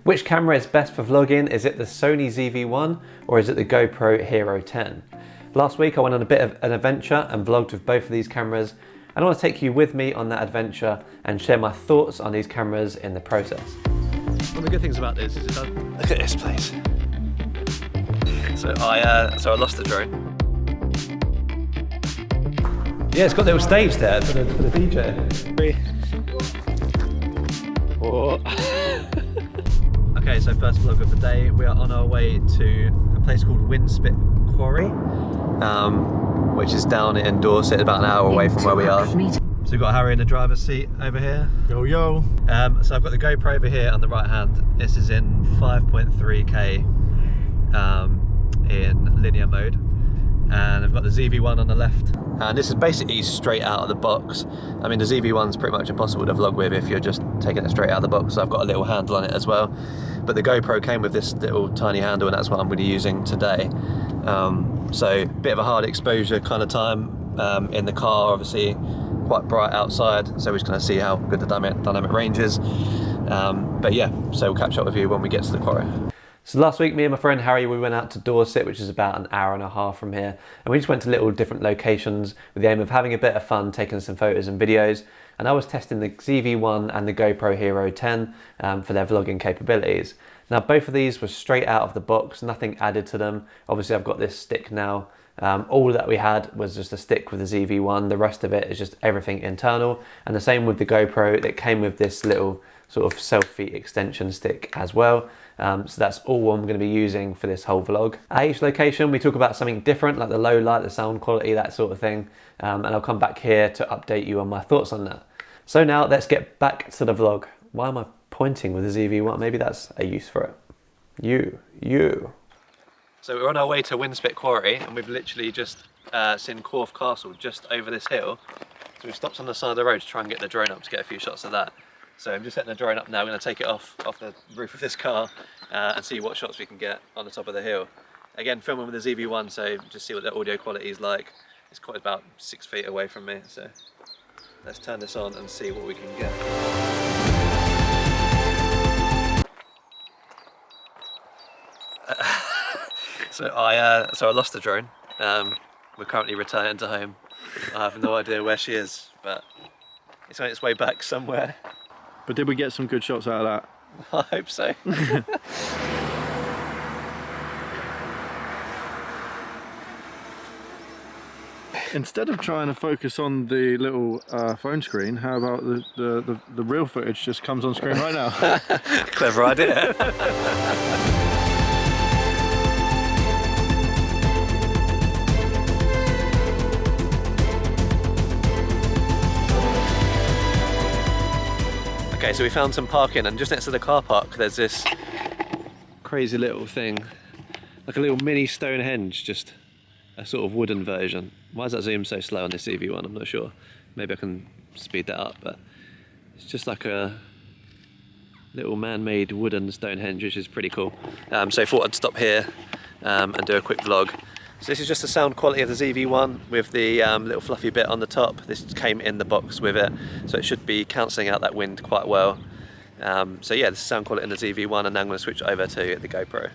Which camera is best for vlogging? Is it the Sony ZV-1 or is it the GoPro Hero 10? Last week I went on a bit of an adventure and vlogged with both of these cameras, and I want to take you with me on that adventure and share my thoughts on these cameras in the process. One of the good things about this is it does... Look at this place. So I lost the drone. Yeah, it's got a little stage there for the DJ. Okay, so first vlog of the day. We are on our way to a place called Winspit Quarry, which is down in Dorset, about an hour away from where we are. So we've got Harry in the driver's seat over here. Yo, yo. So I've got the GoPro over here on the right hand. This is in 5.3K in linear mode. And I've got the ZV-1 on the left. And this is basically straight out of the box. I mean, the ZV-1's pretty much impossible to vlog with if you're just taking it straight out of the box. So I've got a little handle on it as well. But the GoPro came with this little tiny handle, and that's what I'm going to be using today. So a bit of a hard exposure kind of time in the car, obviously quite bright outside. So we're just going to see how good the dynamic range is. But yeah, so we'll catch up with you when we get to the quarry. So last week, me and my friend Harry, we went out to Dorset, which is about an hour and a half from here. And we just went to little different locations with the aim of having a bit of fun, taking some photos and videos. And I was testing the ZV-1 and the GoPro Hero 10 for their vlogging capabilities. Now, both of these were straight out of the box, nothing added to them. Obviously, I've got this stick now. All that we had was just a stick with the ZV-1. The rest of it is just everything internal. And the same with the GoPro. It came with this little sort of selfie extension stick as well. So that's all I'm going to be using for this whole vlog. At each location we talk about something different, like the low light, the sound quality, that sort of thing, and I'll come back here to update you on my thoughts on that. So now let's get back to the vlog. Why am I pointing with the ZV-1? Maybe that's a use for it. You. So we're on our way to Winspit Quarry, and we've literally just seen Corfe Castle just over this hill. So we've stopped on the side of the road to try and get the drone up to get a few shots of that. So I'm just setting the drone up now. I'm going to take it off the roof of this car and see what shots we can get on the top of the hill. Again, filming with the ZV-1, so just see what the audio quality is like. It's quite about 6 feet away from me, so let's turn this on and see what we can get. So I lost the drone. We're currently returning to home. I have no idea where she is, but it's on its way back somewhere. But did we get some good shots out of that? I hope so. Instead of trying to focus on the little phone screen, how about the real footage just comes on screen right now? Clever idea. Okay, so we found some parking, and just next to the car park there's this crazy little thing, like a little mini Stonehenge, just a sort of wooden version. Why does that zoom so slow on this ZV-1? I'm not sure. Maybe I can speed that up, but it's just like a little man-made wooden Stonehenge, which is pretty cool. So I thought I'd stop here and do a quick vlog. So this is just the sound quality of the ZV-1 with the little fluffy bit on the top. This came in the box with it, so it should be cancelling out that wind quite well. So yeah, this is sound quality in the ZV-1, and now I'm going to switch over to the GoPro.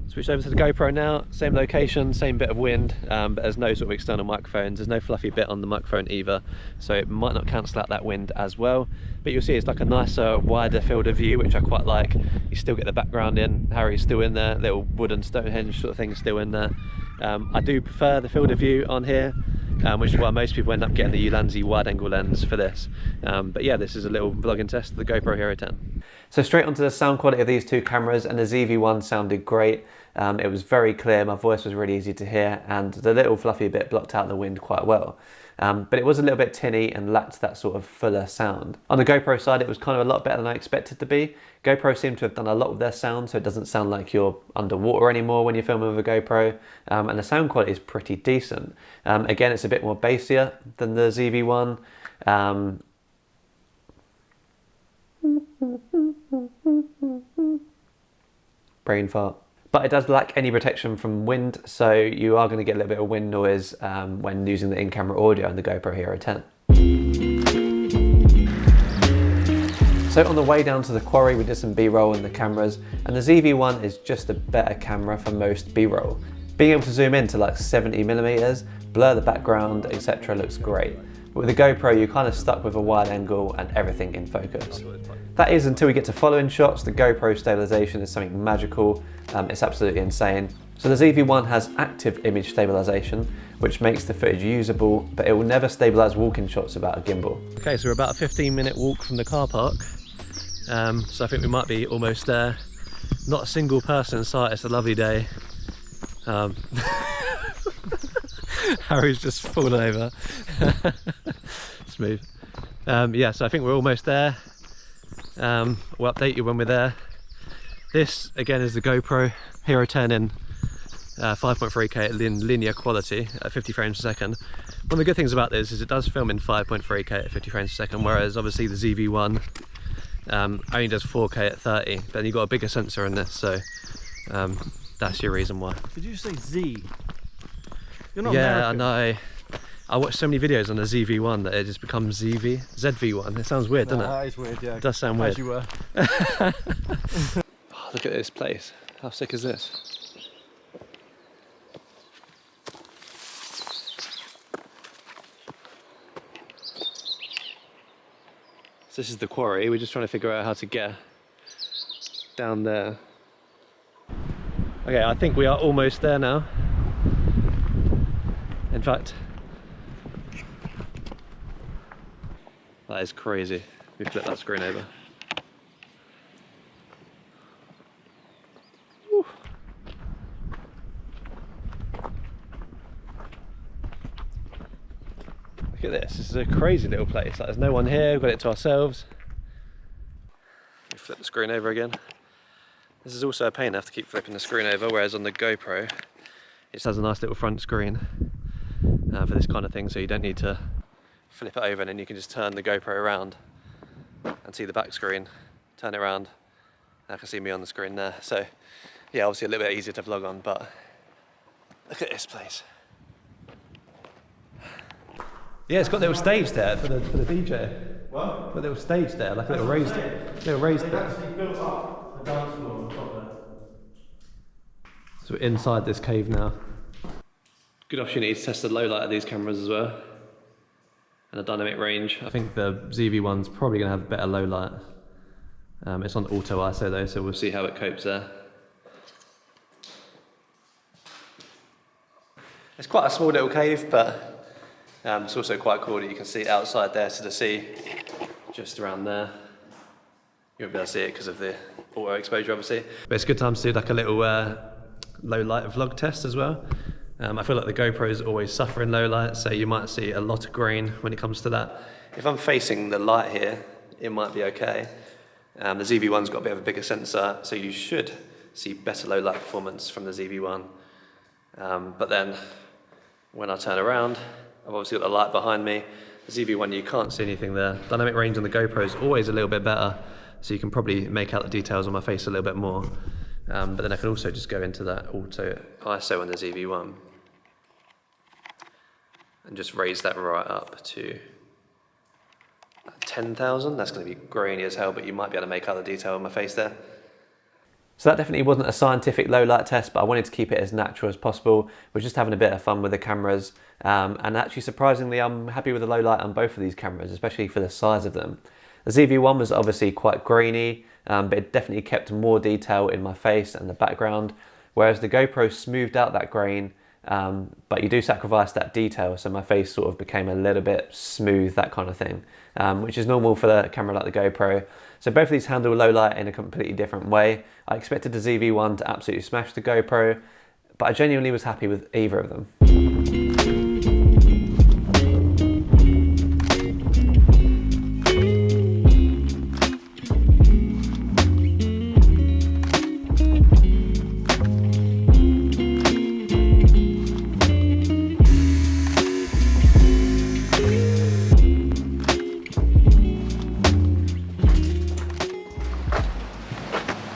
Switch over to the GoPro now, same location, same bit of wind, but there's no sort of external microphones, there's no fluffy bit on the microphone either, so it might not cancel out that wind as well. But you'll see it's like a nicer, wider field of view, which I quite like. You still get the background in, Harry's still in there, little wooden Stonehenge sort of thing still in there. I do prefer the field of view on here, which is why most people end up getting the Ulanzi wide angle lens for this. But yeah, this is a little vlogging test of the GoPro Hero 10. So straight onto the sound quality of these two cameras, and the ZV-1 sounded great. It was very clear, my voice was really easy to hear, and the little fluffy bit blocked out the wind quite well. But it was a little bit tinny and lacked that sort of fuller sound. On the GoPro side, it was kind of a lot better than I expected to be. GoPro seemed to have done a lot with their sound, so it doesn't sound like you're underwater anymore when you're filming with a GoPro, and the sound quality is pretty decent. Again, it's a bit more bassier than the ZV-1. Brain fart. But it does lack any protection from wind, so you are going to get a little bit of wind noise when using the in-camera audio on the GoPro Hero 10. So on the way down to the quarry, we did some B-roll in the cameras, and the ZV-1 is just a better camera for most B-roll. Being able to zoom in to like 70mm, blur the background, etc. looks great. But with the GoPro, you're kind of stuck with a wide angle and everything in focus. That is until we get to following shots. The GoPro stabilization is something magical. It's absolutely insane. So the ZV-1 has active image stabilization, which makes the footage usable, but it will never stabilize walking shots without a gimbal. Okay, so we're about a 15-minute walk from the car park. So I think we might be almost there. Not a single person in sight. It's a lovely day. Harry's just fallen over. Smooth. Yeah, so I think we're almost there. We'll update you when we're there. This again is the GoPro Hero 10 in 5.3K in linear quality at 50 frames a second. One of the good things about this is it does film in 5.3K at 50 frames a second, whereas obviously the ZV-1 only does 4K at 30. Then you've got a bigger sensor in this, so that's your reason why. Did you say Z? You're not yeah, American. I know. I watched so many videos on the ZV-1 that it just becomes ZV1. It sounds weird, doesn't it? That is weird, yeah. It does sound weird. As you were. Oh, look at this place. How sick is this? So this is the quarry. We're just trying to figure out how to get down there. Okay, I think we are almost there now. In fact, that is crazy. We flip that screen over. Whew. Look at this. This is a crazy little place. Like, there's no one here. We've got it to ourselves. We flip the screen over again. This is also a pain. I have to keep flipping the screen over, whereas on the GoPro, it just has a nice little front screen for this kind of thing, so you don't need to flip it over, and then you can just turn the GoPro around and see the back screen, turn it around, and I can see me on the screen there. So yeah, obviously a little bit easier to vlog on, but look at this place. Yeah, it's got a little stage there for the DJ. What? Got a little stage there, like a little raised bit. Actually built up a dance floor on top there. So we're inside this cave now. Good opportunity to test the low light of these cameras as well, and the dynamic range. I think the ZV-1's probably going to have better low light. It's on auto ISO though, so we'll see how it copes there. It's quite a small little cave, but it's also quite cool that you can see it outside there to the sea, just around there. You won't be able to see it because of the auto exposure, obviously. But it's a good time to do like a little low light vlog test as well. I feel like the GoPro is always suffering low light, so you might see a lot of grain when it comes to that. If I'm facing the light here, it might be okay. The ZV-1's got a bit of a bigger sensor, so you should see better low light performance from the ZV-1. But then when I turn around, I've obviously got the light behind me. The ZV-1, you can't see anything there. Dynamic range on the GoPro is always a little bit better, so you can probably make out the details on my face a little bit more. But then I can also just go into that auto ISO on the ZV-1 and just raise that right up to 10,000. That's going to be grainy as hell, but you might be able to make out the detail on my face there. So that definitely wasn't a scientific low light test, but I wanted to keep it as natural as possible. We're just having a bit of fun with the cameras. And actually, surprisingly, I'm happy with the low light on both of these cameras, especially for the size of them. The ZV-1 was obviously quite grainy, but it definitely kept more detail in my face and the background, whereas the GoPro smoothed out that grain, but you do sacrifice that detail, so my face sort of became a little bit smooth, that kind of thing, which is normal for a camera like the GoPro. So both of these handle low light in a completely different way. I expected the ZV-1 to absolutely smash the GoPro, but I genuinely was happy with either of them.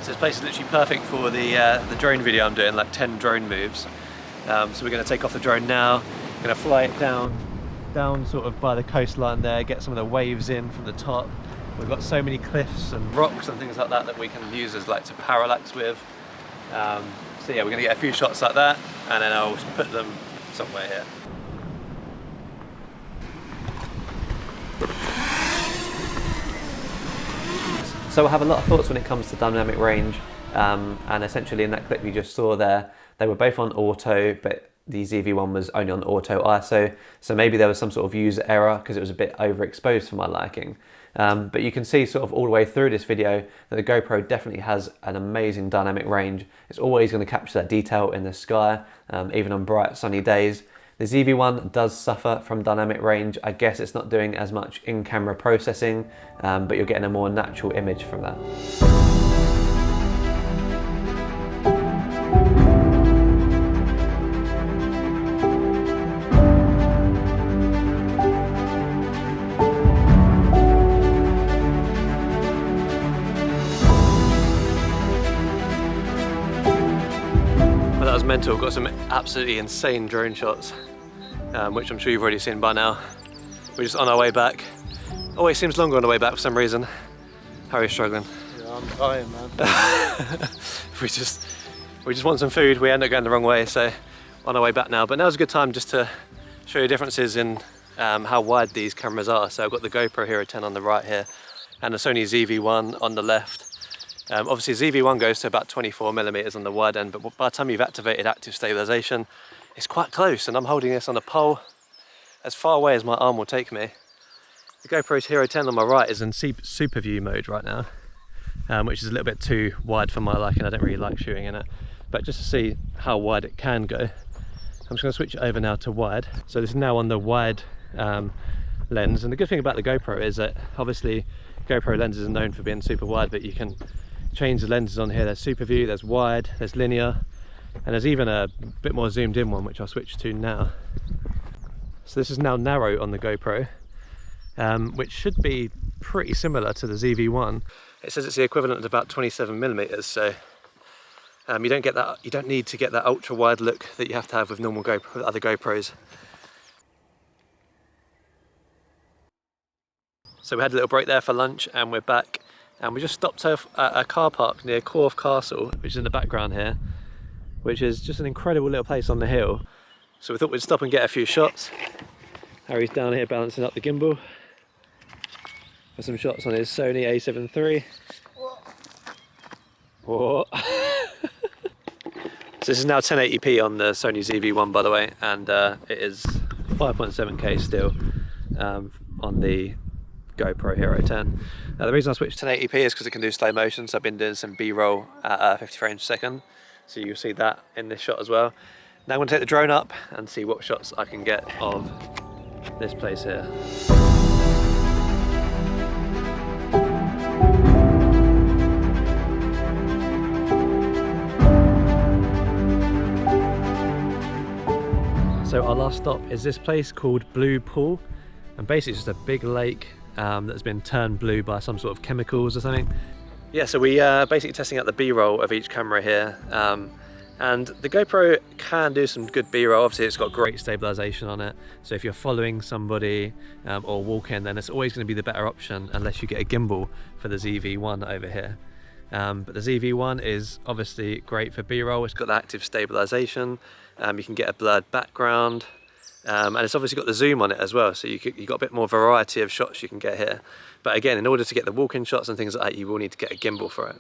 This place is literally perfect for the drone video I'm doing, like 10 drone moves. So we're going to take off the drone now. We're going to fly it down sort of by the coastline there, get some of the waves in from the top, We've got so many cliffs and rocks and things like that that we can use as like to parallax with. So yeah, we're gonna get a few shots like that, and then I'll put them somewhere here. So I have a lot of thoughts when it comes to dynamic range, and essentially in that clip you just saw there, they were both on auto, but the ZV-1 was only on auto ISO, so maybe there was some sort of user error because it was a bit overexposed for my liking. But you can see sort of all the way through this video that the GoPro definitely has an amazing dynamic range. It's always going to capture that detail in the sky, even on bright sunny days. The ZV-1 does suffer from dynamic range. I guess it's not doing as much in-camera processing, but you're getting a more natural image from that. That was mental. Got some absolutely insane drone shots, which I'm sure you've already seen by now. We're just on our way back. Always seems longer on the way back for some reason. Harry's struggling. Yeah, I'm dying, man. we just want some food. We end up going the wrong way, so on our way back now. But now's a good time just to show you differences in how wide these cameras are. So I've got the GoPro Hero 10 on the right here, and the Sony ZV-1 on the left. Obviously ZV-1 goes to about 24mm on the wide end, but by the time you've activated active stabilization, it's quite close, and I'm holding this on a pole as far away as my arm will take me. The GoPro Hero 10 on my right is in super view mode right now, which is a little bit too wide for my liking. I don't really like shooting in it, but just to see how wide it can go, I'm just going to switch it over now to wide. So this is now on the wide lens, and the good thing about the GoPro is that obviously GoPro lenses are known for being super wide, but you can change the lenses on here. There's super view, there's wide, there's linear, and there's even a bit more zoomed in one, which I'll switch to now. So this is now narrow on the GoPro, which should be pretty similar to the ZV-1. It says it's the equivalent of about 27mm, so you don't get that. You don't need to get that ultra wide look that you have to have with normal other GoPros. So we had a little break there for lunch, and we're back. And we just stopped off at a car park near Corfe Castle, which is in the background here, which is just an incredible little place on the hill. So we thought we'd stop and get a few shots. Harry's down here balancing up the gimbal for some shots on his Sony A7 III. Whoa. So this is now 1080p on the Sony ZV-1, by the way, and it is 5.7K still on the GoPro Hero 10. Now the reason I switched to 1080p is because it can do slow motion, so I've been doing some B-roll at 50 frames per second, so you'll see that in this shot as well. Now I'm going to take the drone up and see what shots I can get of this place here. So our last stop is this place called Blue Pool, and basically it's just a big lake that's been turned blue by some sort of chemicals or something. Yeah, so we are basically testing out the B-roll of each camera here, and the GoPro can do some good B-roll. Obviously it's got great stabilization on it, so if you're following somebody or walking, then it's always going to be the better option unless you get a gimbal for the ZV-1 over here. But the ZV-1 is obviously great for B-roll. It's got the active stabilization, you can get a blurred background, and it's obviously got the zoom on it as well, so you've got a bit more variety of shots you can get here. But again, in order to get the walk-in shots and things like that, you will need to get a gimbal for it.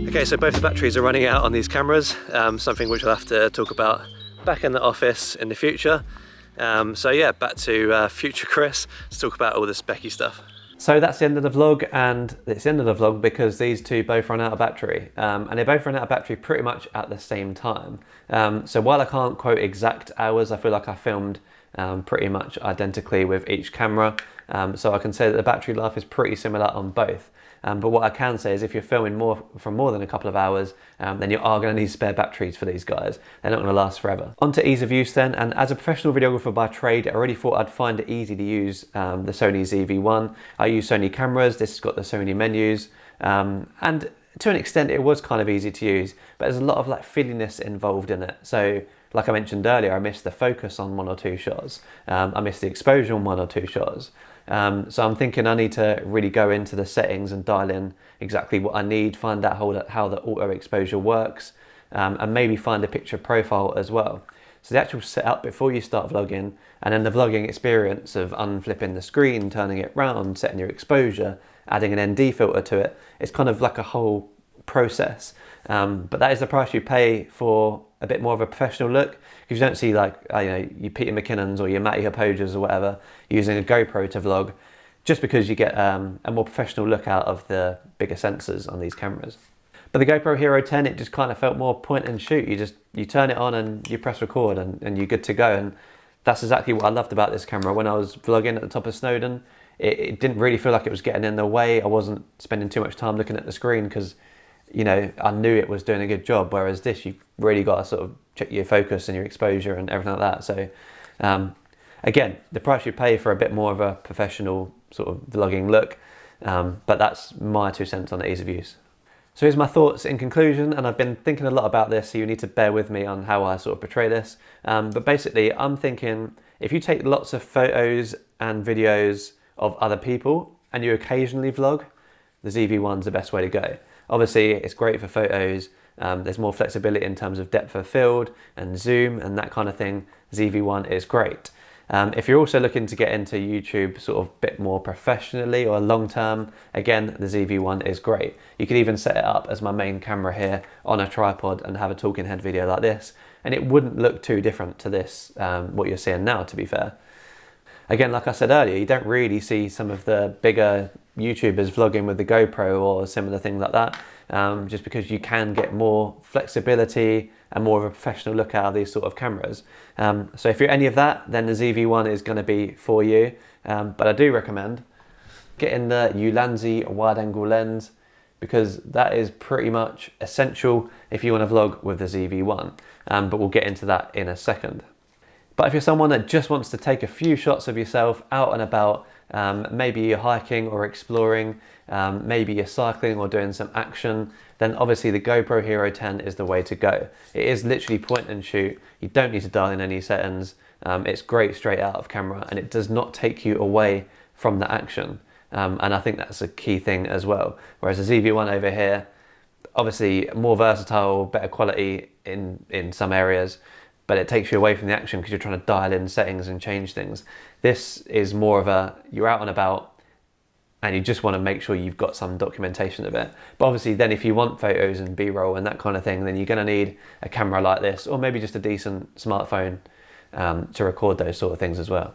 Okay, so both the batteries are running out on these cameras, something which we'll have to talk about back in the office in the future. So yeah, back to future Chris to talk about all the specky stuff. So that's the end of the vlog, and it's the end of the vlog because these two both run out of battery, and they both run out of battery pretty much at the same time. So while I can't quote exact hours, I feel like I filmed pretty much identically with each camera, so I can say that the battery life is pretty similar on both. But what I can say is if you're filming for more than a couple of hours, then you are going to need spare batteries for these guys. They're not going to last forever. On to ease of use then, and as a professional videographer by trade, I already thought I'd find it easy to use the Sony ZV-1. I use Sony cameras. This has got the Sony menus. And to an extent it was kind of easy to use, but there's a lot of like fiddliness involved in it. So like I mentioned earlier, I missed the focus on 1 or 2 shots. I missed the exposure on 1 or 2 shots. So I'm thinking I need to really go into the settings and dial in exactly what I need, find out how the auto exposure works, and maybe find a picture profile as well. So the actual setup before you start vlogging, and then the vlogging experience of unflipping the screen, turning it round, setting your exposure, adding an ND filter to it. It's kind of like a whole process. But that is the price you pay for a bit more of a professional look. Because you don't see like, your Peter McKinnons or your Matty Hapogers or whatever using a GoPro to vlog, just because you get a more professional look out of the bigger sensors on these cameras. But the GoPro Hero 10, it just kind of felt more point and shoot. You turn it on and you press record and you're good to go. And that's exactly what I loved about this camera. When I was vlogging at the top of Snowdon, it didn't really feel like it was getting in the way. I wasn't spending too much time looking at the screen because, I knew it was doing a good job. Whereas this, you've really got to sort of check your focus and your exposure and everything like that. So again, the price you pay for a bit more of a professional sort of vlogging look, but that's my 2 cents on the ease of use. So here's my thoughts in conclusion, and I've been thinking a lot about this, so you need to bear with me on how I sort of portray this. But basically, I'm thinking if you take lots of photos and videos of other people and you occasionally vlog, the ZV-1's the best way to go. Obviously, it's great for photos. There's more flexibility in terms of depth of field and zoom and that kind of thing. ZV-1 is great. If you're also looking to get into YouTube sort of a bit more professionally or long term, again, the ZV-1 is great. You could even set it up as my main camera here on a tripod and have a talking head video like this, and it wouldn't look too different to this, what you're seeing now, to be fair. Again, like I said earlier, you don't really see some of the bigger YouTubers vlogging with the GoPro or similar things like that, just because you can get more flexibility and more of a professional look out of these sort of cameras. So if you're any of that, then the ZV-1 is going to be for you. But I do recommend getting the Ulanzi wide angle lens, because that is pretty much essential if you want to vlog with the ZV-1. But we'll get into that in a second. But if you're someone that just wants to take a few shots of yourself out and about, maybe you're hiking or exploring, maybe you're cycling or doing some action, then obviously the GoPro Hero 10 is the way to go. It is literally point and shoot. You don't need to dial in any settings. It's great straight out of camera, and it does not take you away from the action. And I think that's a key thing as well. Whereas the ZV-1 over here, obviously more versatile, better quality in some areas, but it takes you away from the action because you're trying to dial in settings and change things. This is more of a, you're out and about and you just want to make sure you've got some documentation of it. But obviously then if you want photos and B-roll and that kind of thing, then you're going to need a camera like this, or maybe just a decent smartphone to record those sort of things as well.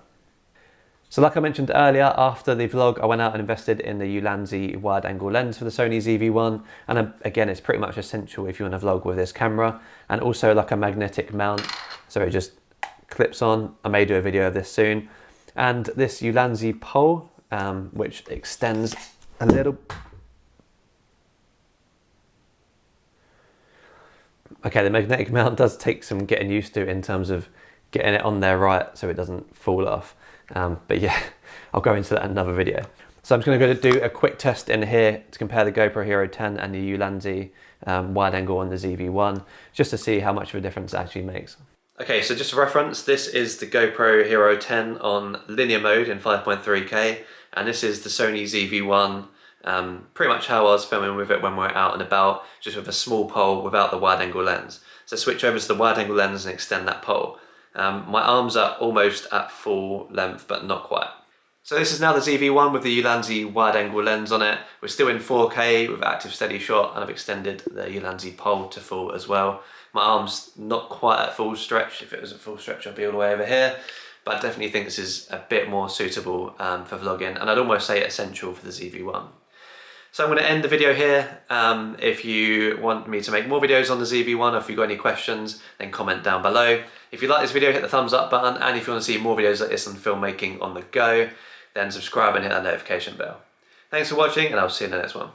So like I mentioned earlier, after the vlog, I went out and invested in the Ulanzi wide angle lens for the Sony ZV-1. And again, it's pretty much essential if you want to vlog with this camera, and also like a magnetic mount. So it just clips on. I may do a video of this soon. And this Ulanzi pole, which extends a little. Okay, the magnetic mount does take some getting used to in terms of getting it on there right so it doesn't fall off. But yeah, I'll go into that in another video. So I'm just going to do a quick test in here to compare the GoPro Hero 10 and the Ulanzi wide angle on the ZV-1, just to see how much of a difference it actually makes. Okay, so just for reference, this is the GoPro Hero 10 on linear mode in 5.3K, and this is the Sony ZV-1, pretty much how I was filming with it when we're out and about, just with a small pole without the wide angle lens. So switch over to the wide angle lens and extend that pole. My arms are almost at full length, but not quite. So this is now the ZV-1 with the Ulanzi wide angle lens on it. We're still in 4K with active steady shot, and I've extended the Ulanzi pole to full as well. My arm's not quite at full stretch. If it was at full stretch, I'd be all the way over here. But I definitely think this is a bit more suitable for vlogging, and I'd almost say essential for the ZV-1. So I'm going to end the video here. If you want me to make more videos on the ZV-1, or if you've got any questions, then comment down below. If you like this video, hit the thumbs up button, and if you want to see more videos like this on filmmaking on the go, then subscribe and hit that notification bell. Thanks for watching, and I'll see you in the next one.